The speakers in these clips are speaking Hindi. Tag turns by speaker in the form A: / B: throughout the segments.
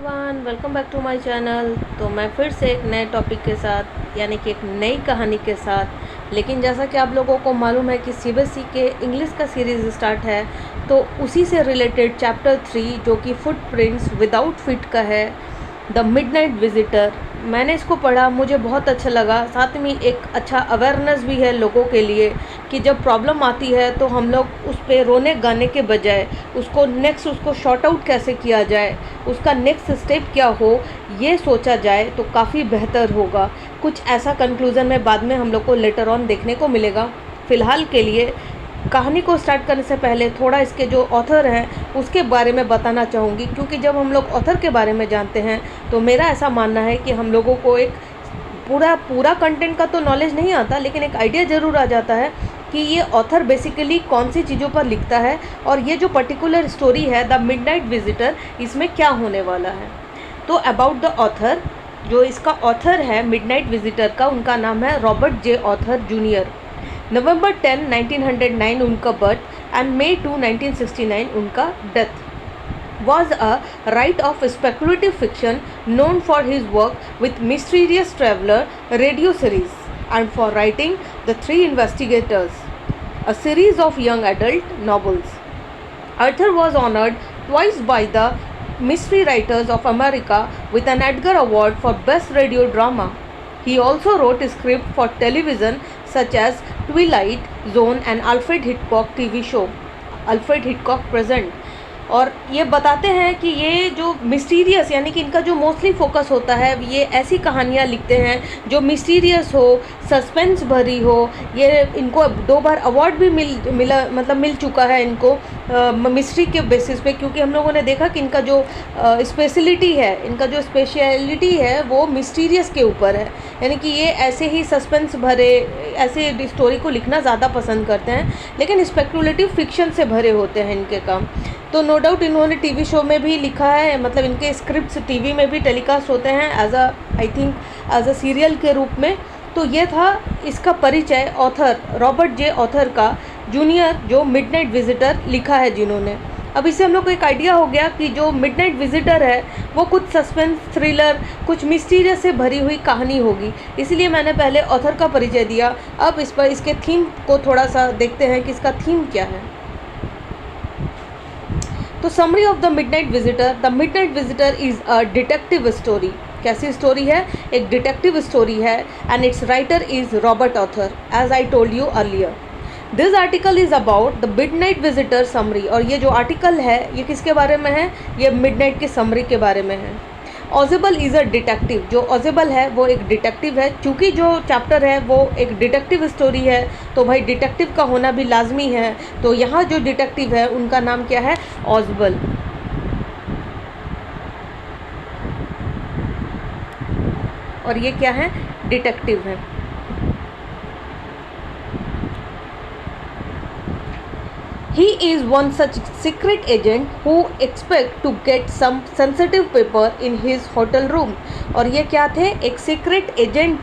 A: Everyone, welcome back to my channel. तो मैं फिर से एक नए टॉपिक के साथ यानी कि एक नई कहानी के साथ, लेकिन जैसा कि आप लोगों को मालूम है कि सीबीएसई के इंग्लिश का सीरीज़ स्टार्ट है, तो उसी से रिलेटेड चैप्टर 3 जो कि फुटप्रिंट्स विदाउट फीट का है, द मिडनाइट विजिटर। मैंने इसको पढ़ा, मुझे बहुत अच्छा लगा। साथ में एक अच्छा अवेयरनेस भी है लोगों के लिए कि जब प्रॉब्लम आती है तो हम लोग उस पर रोने गाने के बजाय उसको शॉर्ट आउट कैसे किया जाए, उसका नेक्स्ट स्टेप क्या हो, ये सोचा जाए तो काफ़ी बेहतर होगा। कुछ ऐसा कंक्लूज़न में बाद में हम लोग को लेटर ऑन देखने को मिलेगा। फ़िलहाल के लिए कहानी को स्टार्ट करने से पहले थोड़ा इसके जो ऑथर हैं उसके बारे में बताना चाहूँगी, क्योंकि जब हम लोग ऑथर के बारे में जानते हैं तो मेरा ऐसा मानना है कि हम लोगों को एक पूरा कंटेंट का तो नॉलेज नहीं आता, लेकिन एक आइडिया ज़रूर आ जाता है कि ये ऑथर बेसिकली कौन सी चीज़ों पर लिखता है और ये जो पर्टिकुलर स्टोरी है द मिडनाइट विजिटर, इसमें क्या होने वाला है। तो अबाउट द ऑथर, जो इसका ऑथर है मिडनाइट विजिटर का, उनका नाम है रॉबर्ट जे ऑथर जूनियर। नवंबर 10, 1909 उनका बर्थ एंड May 2, 1969 उनका death. Was a writer of speculative fiction known for his work with Mysterious Traveler radio series and for writing The Three Investigators, a series of young adult novels. Arthur was honored twice by the Mystery Writers of America with an Edgar Award for Best Radio Drama. He also wrote a script for television such as Twilight Zone and Alfred Hitchcock TV show, Alfred Hitchcock Present। और ये बताते हैं कि ये जो मिस्टीरियस यानी कि इनका जो मोस्टली फोकस होता है, ये ऐसी कहानियाँ लिखते हैं जो मिस्टीरियस हो, सस्पेंस भरी हो। ये इनको 2 बार अवार्ड भी मिल चुका है इनको मिस्ट्री के बेसिस पे, क्योंकि हम लोगों ने देखा कि इनका जो स्पेशलिटी है वो मिस्टीरियस के ऊपर है, यानी कि ये ऐसे ही सस्पेंस भरे ऐसे स्टोरी को लिखना ज़्यादा पसंद करते हैं, लेकिन स्पेकुलेटिव फिक्शन से भरे होते हैं इनके काम। तो नो डाउट इन्होंने टीवी शो में भी लिखा है, मतलब इनके स्क्रिप्ट्स टीवी में भी टेलीकास्ट होते हैं एज अ सीरियल के रूप में। तो ये था इसका परिचय ऑथर रॉबर्ट जे ऑथर का जूनियर, जो मिडनाइट विजिटर लिखा है जिन्होंने। अब इससे हम लोग को एक आइडिया हो गया कि जो मिडनाइट विजिटर है वो कुछ सस्पेंस थ्रिलर, कुछ मिस्टीरियस से भरी हुई कहानी होगी, इसलिए मैंने पहले ऑथर का परिचय दिया। अब इस पर इसके थीम को थोड़ा सा देखते हैं कि इसका थीम क्या है। तो summary of the midnight visitor is a detective story. कैसी स्टोरी है? एक डिटेक्टिव स्टोरी है and its writer is Robert Arthur, as I told you earlier. This article is about the midnight visitor summary. और ये जो आर्टिकल है ये किसके बारे में है? ये मिडनाइट की समरी के बारे में है। ऑजेबल इज़ अ डिटेक्टिव। जो ऑजेबल है वो एक डिटेक्टिव है। चूँकि जो चैप्टर है वो एक डिटेक्टिव स्टोरी है तो भाई डिटेक्टिव का होना भी लाजमी है। तो यहाँ जो डिटेक्टिव है उनका नाम क्या है? ऑजेबल। और ये क्या है? डिटेक्टिव है। He is one such secret agent who expect to get some sensitive paper in his hotel room। और ये क्या थे? एक सीक्रेट एजेंट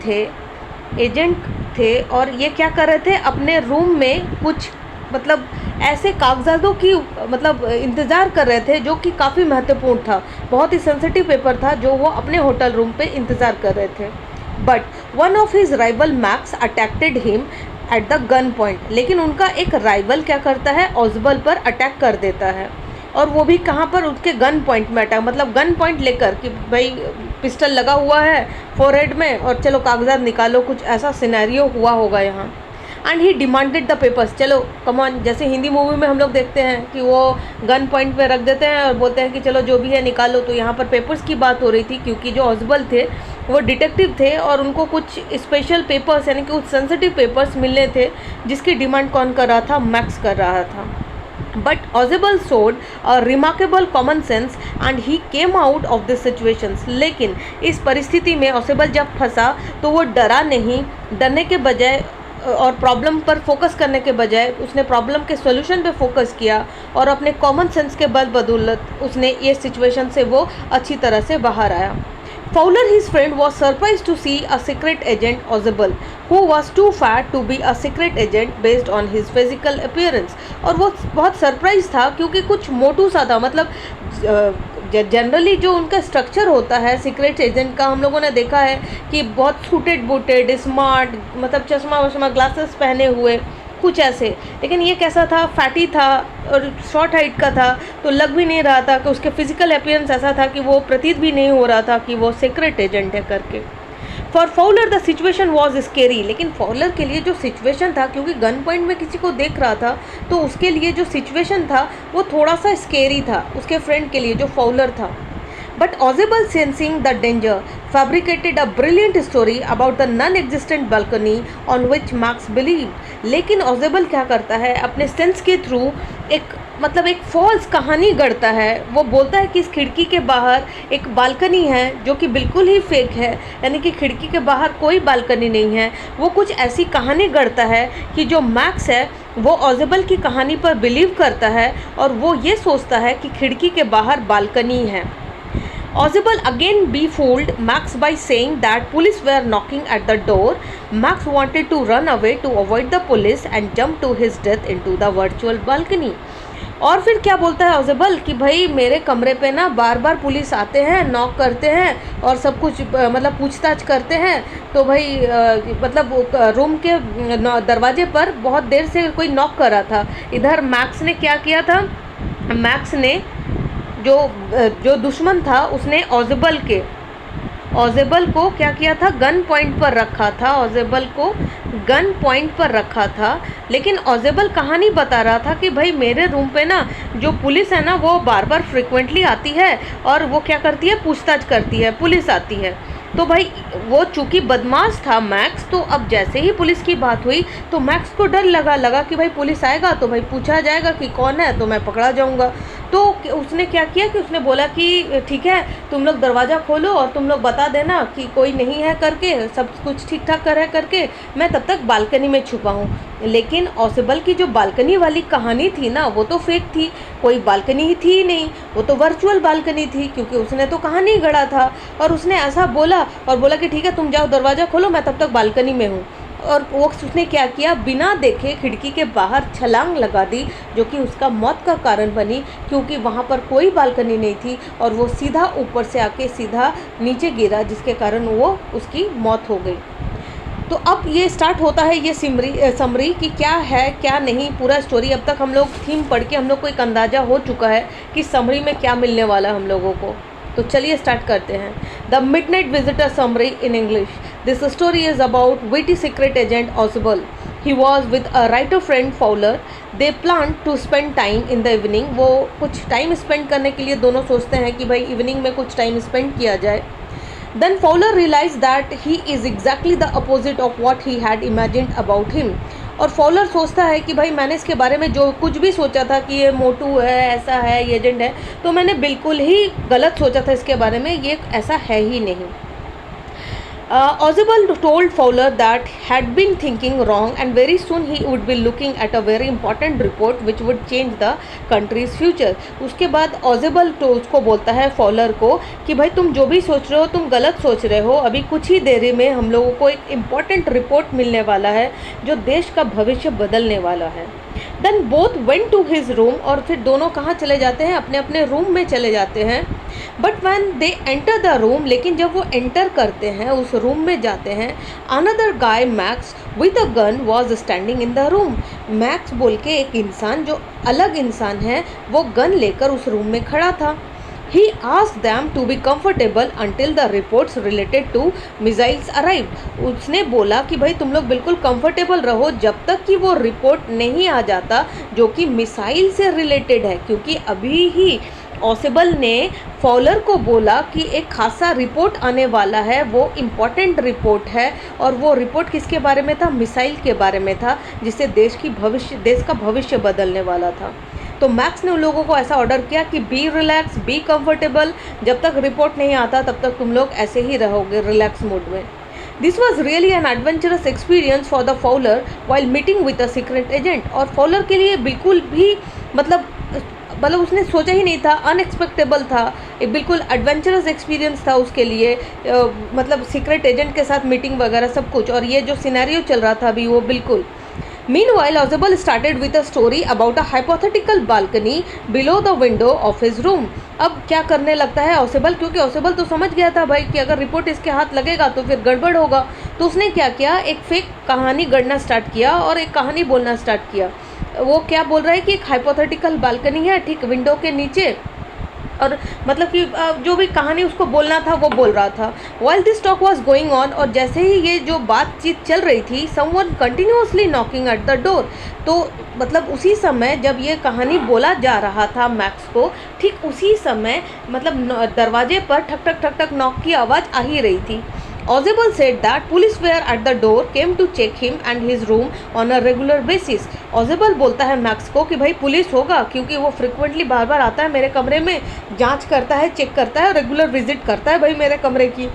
A: थे और ये क्या कर रहे थे? अपने रूम में कुछ मतलब ऐसे कागजातों की इंतज़ार कर रहे थे जो कि काफ़ी महत्वपूर्ण था, बहुत ही सेंसिटिव पेपर था जो वो अपने होटल रूम पे इंतज़ार कर रहे थे। But one of his rival Max attacked him at the gun point. लेकिन उनका एक राइवल क्या करता है? ऑजबल पर अटैक कर देता है, और वो भी कहाँ पर? उसके गन पॉइंट में अटैक, मतलब गन पॉइंट लेकर कि भाई पिस्टल लगा हुआ है फोरहेड में और चलो कागजात निकालो, कुछ ऐसा सिनेरियो हुआ होगा यहाँ। And he demanded the papers. चलो कमॉन, जैसे हिंदी मूवी में हम लोग देखते हैं कि वो गन पॉइंट पे रख देते हैं और बोलते हैं कि चलो जो भी है निकालो। तो यहाँ पर पेपर्स की बात हो रही थी, क्योंकि जो ऑजबल थे वो डिटेक्टिव थे और उनको कुछ स्पेशल पेपर्स यानी कि कुछ सेंसिटिव पेपर्स मिलने थे, जिसकी डिमांड कौन कर रहा था? मैक्स कर रहा था। But ऑजेबल showed a remarkable common sense and he came out of this situations. लेकिन इस परिस्थिति में ऑजेबल जब फंसा तो वो डरा नहीं, डरने के बजाय और प्रॉब्लम पर फोकस करने के बजाय उसने प्रॉब्लम के सॉल्यूशन पे फोकस किया और अपने कॉमन सेंस के बदौलत उसने ये सिचुएशन से वो अच्छी तरह से बाहर आया। Fowler, his friend, was surprised to see a secret agent, Ozable, who was too fat to be a secret agent based on his physical appearance। और वो बहुत सरप्राइज था क्योंकि कुछ मोटू सा था, मतलब जनरली जो उनका स्ट्रक्चर होता है सीक्रेट एजेंट का, हम लोगों ने देखा है कि बहुत सूटेड बूटेड स्मार्ट, मतलब चश्मा वश्मा ग्लासेस पहने हुए कुछ ऐसे। लेकिन ये कैसा था, फैटी था और शॉर्ट हाइट का था, तो लग भी नहीं रहा था कि उसके फिजिकल अपीयरेंस ऐसा था कि वो प्रतीत भी नहीं हो रहा था कि वो सीक्रेट एजेंट है करके। For Fowler the situation was scary, लेकिन फॉलर के लिए जो सिचुएशन था, क्योंकि गन पॉइंट में किसी को देख रहा था, तो उसके लिए जो सिचुएशन था वो थोड़ा सा स्केरी था उसके फ्रेंड के लिए जो फॉलर था। But Ozebel, sensing the danger, fabricated a brilliant story about the non-existent balcony on which Max believed. लेकिन ओजेबल क्या करता है, अपने सेंस के थ्रू एक फॉल्स कहानी गढ़ता है। वो बोलता है कि इस खिड़की के बाहर एक बालकनी है जो कि बिल्कुल ही फेक है, यानी कि खिड़की के बाहर कोई बालकनी नहीं है। वो कुछ ऐसी कहानी गढ़ता है कि जो मैक्स है वो ओजेबल की कहानी पर बिलीव करता है और वो ये सोचता है कि खिड़की के बाहर बालकनी है। Ozebel again befooled Max by saying that police were knocking at the door. Max wanted to run away to avoid the police and jump to his death into the virtual balcony. और फिर क्या बोलता है ओजेबल कि भाई मेरे कमरे पे ना बार बार पुलिस आते हैं, नॉक करते हैं और सब कुछ मतलब पूछताछ करते हैं। तो भाई मतलब रूम के दरवाजे पर बहुत देर से कोई नॉक कर रहा था। इधर मैक्स ने क्या किया था, मैक्स ने जो दुश्मन था उसने ओजेबल को क्या किया था, गन पॉइंट पर रखा था। ओजेबल को गन पॉइंट पर रखा था, लेकिन ओजेबल कहानी बता रहा था कि भाई मेरे रूम पे ना जो पुलिस है ना वो बार बार फ्रिक्वेंटली आती है और वो क्या करती है, पूछताछ करती है, पुलिस आती है। तो भाई वो चूँकि बदमाश था मैक्स, तो अब जैसे ही पुलिस की बात हुई तो मैक्स को डर लगा कि भाई पुलिस आएगा तो भाई पूछा जाएगा कि कौन है, तो मैं पकड़ा जाऊंगा। तो उसने क्या किया कि उसने बोला कि ठीक है तुम लोग दरवाज़ा खोलो और तुम लोग बता देना कि कोई नहीं है करके, सब कुछ ठीक ठाक कर है करके, मैं तब तक बालकनी में छुपा हूँ। लेकिन ओजेबल की जो बालकनी वाली कहानी थी ना वो तो फेक थी, कोई बालकनी ही थी नहीं, वो तो वर्चुअल बालकनी थी, क्योंकि उसने तो कहानी गढ़ा था। और उसने ऐसा बोला कि ठीक है तुम जाओ दरवाज़ा खोलो, मैं तब तक बालकनी में हूँ। और वो उसने क्या किया, बिना देखे खिड़की के बाहर छलांग लगा दी, जो कि उसका मौत का कारण बनी, क्योंकि वहाँ पर कोई बालकनी नहीं थी और वो सीधा ऊपर से आके सीधा नीचे गिरा, जिसके कारण वो उसकी मौत हो गई। तो अब ये स्टार्ट होता है ये समरी कि क्या है क्या नहीं, पूरा स्टोरी। अब तक हम लोग थीम पढ़ के हम लोग को एक अंदाज़ा हो चुका है कि समरी में क्या मिलने वाला हम लोगों को। तो चलिए स्टार्ट करते हैं। The midnight visitor summary in English. This story is about witty secret agent Ausable. He was with a writer friend Fowler. They planned to spend time in the evening. वो कुछ टाइम स्पेंड करने के लिए दोनों सोचते हैं कि भाई इवनिंग में कुछ टाइम स्पेंड किया जाए। Then Fowler realized that he is exactly the opposite of what he had imagined about him. और फॉलर सोचता है कि भाई मैंने इसके बारे में जो कुछ भी सोचा था कि ये मोटू है, ऐसा है, ये एजेंट है, तो मैंने बिल्कुल ही गलत सोचा था इसके बारे में, ये ऐसा है ही नहीं। Ozebel told Fowler that had been thinking wrong and very soon he would be looking at a very important report which would change the country's future. उसके बाद Ozebel तो उसको बोलता है फॉलर को कि भाई तुम जो भी सोच रहे हो तुम गलत सोच रहे हो, अभी कुछ ही देरी में हम लोगों को एक इम्पॉर्टेंट रिपोर्ट मिलने वाला है जो देश का भविष्य बदलने वाला है। Then both went to his room. और फिर दोनों कहाँ चले जाते हैं, अपने अपने रूम में चले जाते हैं। But when they enter the room, लेकिन जब वो एंटर करते हैं, उस रूम में जाते हैं, another guy Max with a gun was standing in the room. Max बोल के एक इंसान जो अलग इंसान है वो गन लेकर उस रूम में खड़ा था। He asked them to be comfortable until the reports related to missiles arrived. उसने बोला कि भाई तुम लोग बिल्कुल कंफर्टेबल रहो जब तक कि वो रिपोर्ट नहीं आ जाता जो कि मिसाइल से रिलेटेड है, क्योंकि अभी ही ओजेबल ने फॉलर को बोला कि एक खासा रिपोर्ट आने वाला है, वो इम्पॉर्टेंट रिपोर्ट है। और वो रिपोर्ट किसके बारे में था, मिसाइल के बारे में था, जिससे देश का भविष्य बदलने वाला था। तो मैक्स ने उन लोगों को ऐसा ऑर्डर किया कि बी रिलैक्स, बी कंफर्टेबल, जब तक रिपोर्ट नहीं आता तब तक तुम लोग ऐसे ही रहोगे रिलैक्स मूड में। This was really an adventurous experience for the Fowler while meeting with a secret agent. और फॉलर के लिए बिल्कुल भी मतलब उसने सोचा ही नहीं था, अनएक्सपेक्टेबल था, एक बिल्कुल एडवेंचरस एक्सपीरियंस था उसके लिए, मतलब सीक्रेट एजेंट के साथ मीटिंग वगैरह सब कुछ, और ये जो सिनेरियो चल रहा था अभी वो बिल्कुल। Meanwhile, Ozable started with a story about a hypothetical balcony below the window of his room. अब क्या करने लगता है ओसेबल, क्योंकि ओसेबल तो समझ गया था भाई कि अगर रिपोर्ट इसके हाथ लगेगा तो फिर गड़बड़ होगा। तो उसने क्या किया, एक फेक कहानी गढ़ना स्टार्ट किया और एक कहानी बोलना स्टार्ट किया। वो क्या बोल रहा है कि एक हाइपोथेटिकल बालकनी है ठीक विंडो के नीचे, और मतलब कि जो भी कहानी उसको बोलना था वो बोल रहा था। While this talk was going on, और जैसे ही ये जो बातचीत चल रही थी, someone continuously knocking at the door. तो मतलब उसी समय जब ये कहानी बोला जा रहा था मैक्स को, ठीक उसी समय मतलब दरवाजे पर ठक ठक ठक ठक नॉक की आवाज़ आ ही रही थी। Ozable said that police were at the door, came to check him and his room on a regular basis. Ozable बोलता है मैक्स को कि भाई पुलिस होगा, क्योंकि वो फ्रिक्वेंटली बार बार आता है मेरे कमरे में, जांच करता है, चेक करता है, रेगुलर विजिट करता है भाई मेरे कमरे की।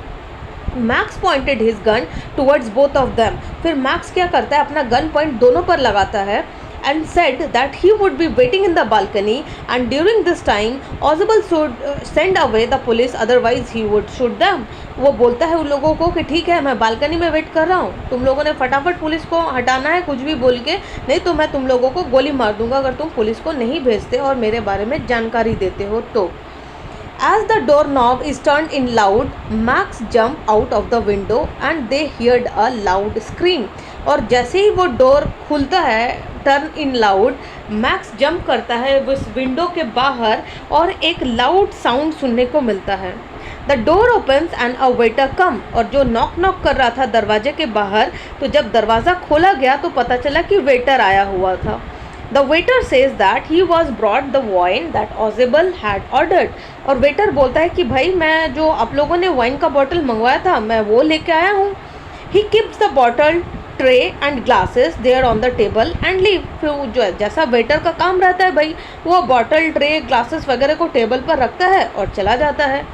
A: Max pointed his gun towards both of them. फिर मैक्स क्या करता है, अपना गन पॉइंट दोनों पर लगाता है and said that he would be waiting in the balcony, and during this time Ozable should send away the police, otherwise he would shoot them. वो बोलता है उन लोगों को कि ठीक है मैं बालकनी में वेट कर रहा हूँ, तुम लोगों ने फटाफट पुलिस को हटाना है कुछ भी बोल के, नहीं तो मैं तुम लोगों को गोली मार दूंगा अगर तुम पुलिस को नहीं भेजते और मेरे बारे में जानकारी देते हो तो। As the doorknob is turned in loud, Max jump out of the window and they heard a loud scream. और जैसे ही वो डोर खुलता है turn in loud, max jump करता है उस विंडो के बाहर और एक लाउड साउंड सुनने को मिलता है। The door opens and a waiter come, और जो नॉक नॉक कर रहा था दरवाजे के बाहर, तो जब दरवाज़ा खोला गया तो पता चला कि वेटर आया हुआ था। The waiter says that he was brought the wine that Ozable had ordered. और वेटर बोलता है कि भाई मैं जो आप लोगों ने वाइन का बॉटल मंगवाया था मैं वो लेके आया हूँ। He keeps the bottle, tray and glasses there on the table and leave. फिर जो जैसा वेटर का काम रहता है भाई, वो बॉटल, ट्रे, ग्लासेस वगैरह को टेबल पर रखता है और चला जाता है।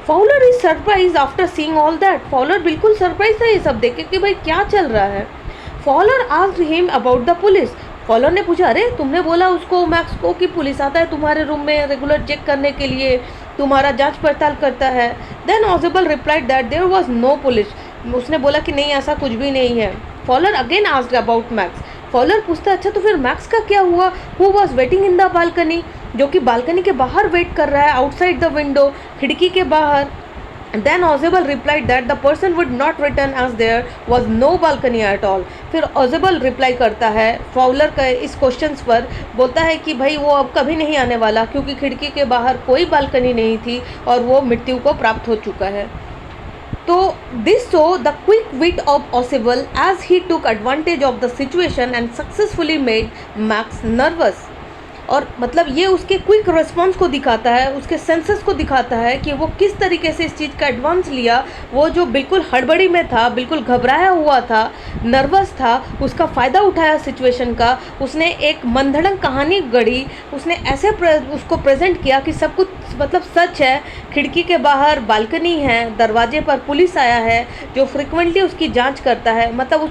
A: Fowler is surprised after seeing all that. Fowler बिल्कुल सरप्राइज है ये सब देख के कि भाई क्या चल रहा है। Fowler asked him about the police. Follower ने पूछा, अरे तुमने बोला उसको मैक्स को कि पुलिस आता है तुम्हारे रूम में रेगुलर चेक करने के लिए, तुम्हारा जांच पड़ताल करता है। Then Ausable replied that there was no police. उसने बोला कि नहीं ऐसा कुछ भी नहीं है। Fowler again asked about Max. Fowler पूछता अच्छा तो फिर मैक्स का क्या हुआ, who was waiting in the balcony, जो कि बालकनी के बाहर वेट कर रहा है आउटसाइड द विंडो, खिड़की के बाहर। Then Ozable replied that the person would not return as there was no balcony at all. फिर Ozable रिप्लाई करता है फॉवलर का इस क्वेश्चंस पर, बोलता है कि भाई वो अब कभी नहीं आने वाला क्योंकि खिड़की के बाहर कोई बालकनी नहीं थी और वो मृत्यु को प्राप्त हो चुका है। तो this saw the quick wit of Ozable as he took advantage of the situation and successfully made Max nervous. और मतलब ये उसके क्विक रिस्पॉन्स को दिखाता है, उसके सेंसेस को दिखाता है कि वो किस तरीके से इस चीज़ का एडवांस लिया। वो जो बिल्कुल हड़बड़ी में था, बिल्कुल घबराया हुआ था, नर्वस था, उसका फ़ायदा उठाया सिचुएशन का। उसने एक मनधड़क कहानी गढ़ी, उसने ऐसे उसको प्रेजेंट किया कि सब कुछ मतलब सच है। खिड़की के बाहर बालकनी है, दरवाजे पर पुलिस आया है जो फ्रिक्वेंटली उसकी जांच करता है। मतलब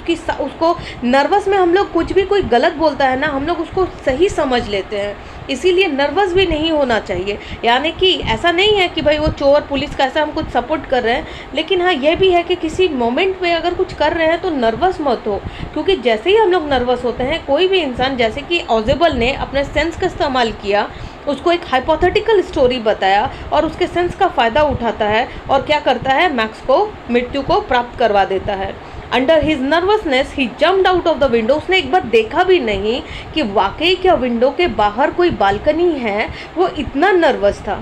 A: उसको नर्वस में हम लोग कुछ भी कोई गलत बोलता है ना, हम लोग उसको सही समझ लेते हैं, इसीलिए नर्वस भी नहीं होना चाहिए। यानी कि ऐसा नहीं है कि भाई वो चोर पुलिस का ऐसा हम कुछ सपोर्ट कर रहे हैं, लेकिन हाँ ये भी है कि किसी मोमेंट में अगर कुछ कर रहे हैं तो नर्वस मत हो, क्योंकि जैसे ही हम लोग नर्वस होते हैं, कोई भी इंसान जैसे कि ऑजेबल ने अपने सेंस का इस्तेमाल किया, उसको एक हाइपोथेटिकल स्टोरी बताया और उसके सेंस का फ़ायदा उठाता है और क्या करता है, मैक्स को मृत्यु को प्राप्त करवा देता है। Under his nervousness he jumped out of the window. उसने एक बार देखा भी नहीं कि वाकई क्या विंडो के बाहर कोई बालकनी है, वो इतना नर्वस था।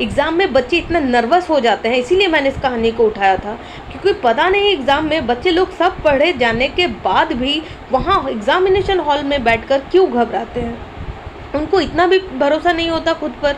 A: एग्ज़ाम में बच्चे इतना नर्वस हो जाते हैं, इसीलिए मैंने इस कहानी को उठाया था, क्योंकि पता नहीं एग्ज़ाम में बच्चे लोग सब पढ़े जाने के बाद भी वहाँ एग्ज़ामिनेशन हॉल में बैठकर क्यों घबराते हैं। उनको इतना भी भरोसा नहीं होता खुद पर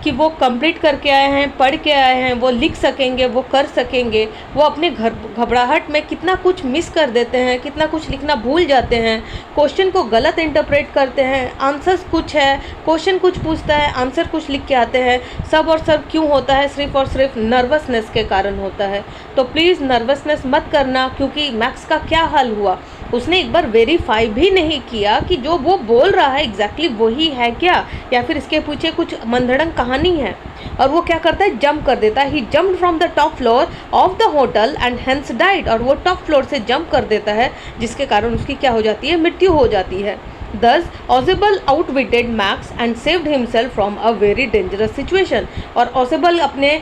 A: कि वो कंप्लीट करके आए हैं, पढ़ के आए हैं, वो लिख सकेंगे, वो कर सकेंगे। वो अपने घबराहट में कितना कुछ मिस कर देते हैं, कितना कुछ लिखना भूल जाते हैं, क्वेश्चन को गलत इंटरप्रेट करते हैं। आंसर्स कुछ है, क्वेश्चन कुछ पूछता है, आंसर कुछ लिख के आते हैं। सब और सब क्यों होता है, सिर्फ और सिर्फ नर्वसनेस के कारण होता है। तो प्लीज़ नर्वसनेस मत करना, क्योंकि मैक्स का क्या हाल हुआ, उसने एक बार वेरीफाई भी नहीं किया कि जो वो बोल रहा है एग्जैक्टली वही है क्या, या फिर इसके पीछे कुछ मंदड़ंग कहानी है। और वो क्या करता है, जंप कर देता है। He jump from the top floor of the hotel and hence died, और वो टॉप फ्लोर से जंप कर देता है, जिसके कारण उसकी क्या हो जाती है, मृत्यु हो जाती है। Thus, Ozebel outwitted Max and saved himself from a very dangerous situation। और ओसेबल अपने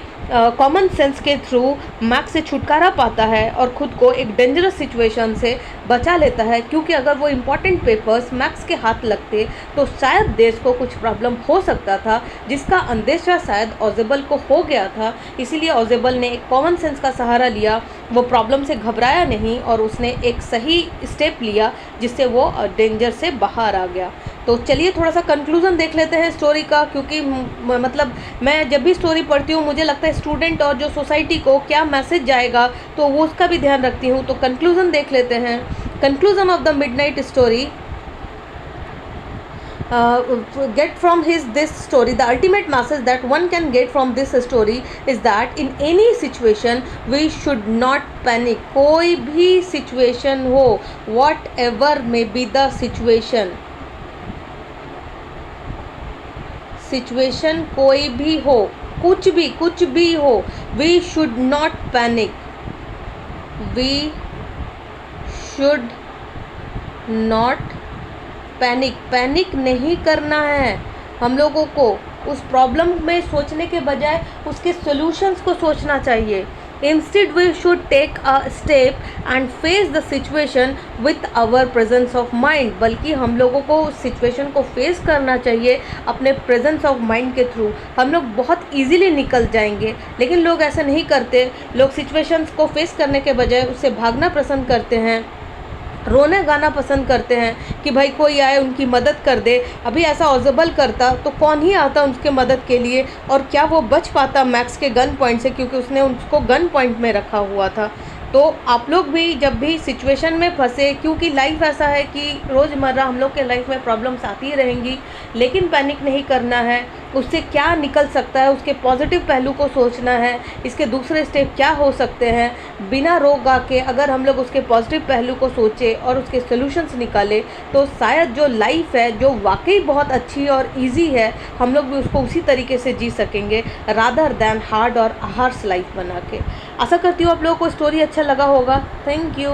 A: कॉमन सेंस के थ्रू मैक्स से छुटकारा पाता है और खुद को एक डेंजरस सिचुएशन से बचा लेता है, क्योंकि अगर वो इम्पॉर्टेंट पेपर्स मैक्स के हाथ लगते तो शायद देश को कुछ प्रॉब्लम हो सकता था, जिसका अंदेशा शायद ओजेबल को हो गया था। इसीलिए ओजेबल ने एक कॉमन सेंस का सहारा लिया, वो प्रॉब्लम से घबराया नहीं और उसने एक सही स्टेप लिया जिससे वो डेंजर से बाहर आ गया। तो चलिए थोड़ा सा कंक्लूज़न देख लेते हैं स्टोरी का, क्योंकि मतलब मैं जब भी स्टोरी पढ़ती हूँ मुझे लगता है स्टूडेंट और जो सोसाइटी को क्या मैसेज जाएगा, तो वो उसका भी ध्यान रखती हूँ। तो कंक्लूज़न देख लेते हैं। Conclusion of the midnight story, get from this story, the ultimate message that one can get from this story is that in any situation we should not panic। कोई भी situation हो, whatever may be the situation कोई भी हो, कुछ भी हो, we should not panic, we should not panic नहीं करना है। हम लोगों को उस प्रॉब्लम में सोचने के बजाय उसके सॉल्यूशंस को सोचना चाहिए। Instead we should take a step and face the situation with our presence of mind. बल्कि हम लोगों को उस सिचुएशन को फेस करना चाहिए अपने प्रेजेंस ऑफ माइंड के थ्रू। हम लोग बहुत इजीली निकल जाएंगे, लेकिन लोग ऐसा नहीं करते। लोग सिचुएशंस को फेस करने के बजाय उससे भागना पसंद करते हैं, रोने गाना पसंद करते हैं कि भाई कोई आए उनकी मदद कर दे। अभी ऐसा ओजेबल करता तो कौन ही आता उनके मदद के लिए, और क्या वो बच पाता मैक्स के गन पॉइंट से, क्योंकि उसने उसको गन पॉइंट में रखा हुआ था। तो आप लोग भी जब भी सिचुएशन में फंसे, क्योंकि लाइफ ऐसा है कि रोज़मर्रा हम लोग के लाइफ में प्रॉब्लम्स आती ही रहेंगी, लेकिन पैनिक नहीं करना है। उससे क्या निकल सकता है, उसके पॉजिटिव पहलू को सोचना है, इसके दूसरे स्टेप क्या हो सकते हैं। बिना रोक गा के अगर हम लोग उसके पॉजिटिव पहलू को सोचें और उसके सोल्यूशंस निकालें, तो शायद जो लाइफ है जो वाकई बहुत अच्छी और ईजी है, हम लोग भी उसको उसी तरीके से जी सकेंगे, रादर दैन हार्ड और हार्श लाइफ बना के। आशा करती हूँ आप लोगों को स्टोरी अच्छा लगा होगा। Thank you.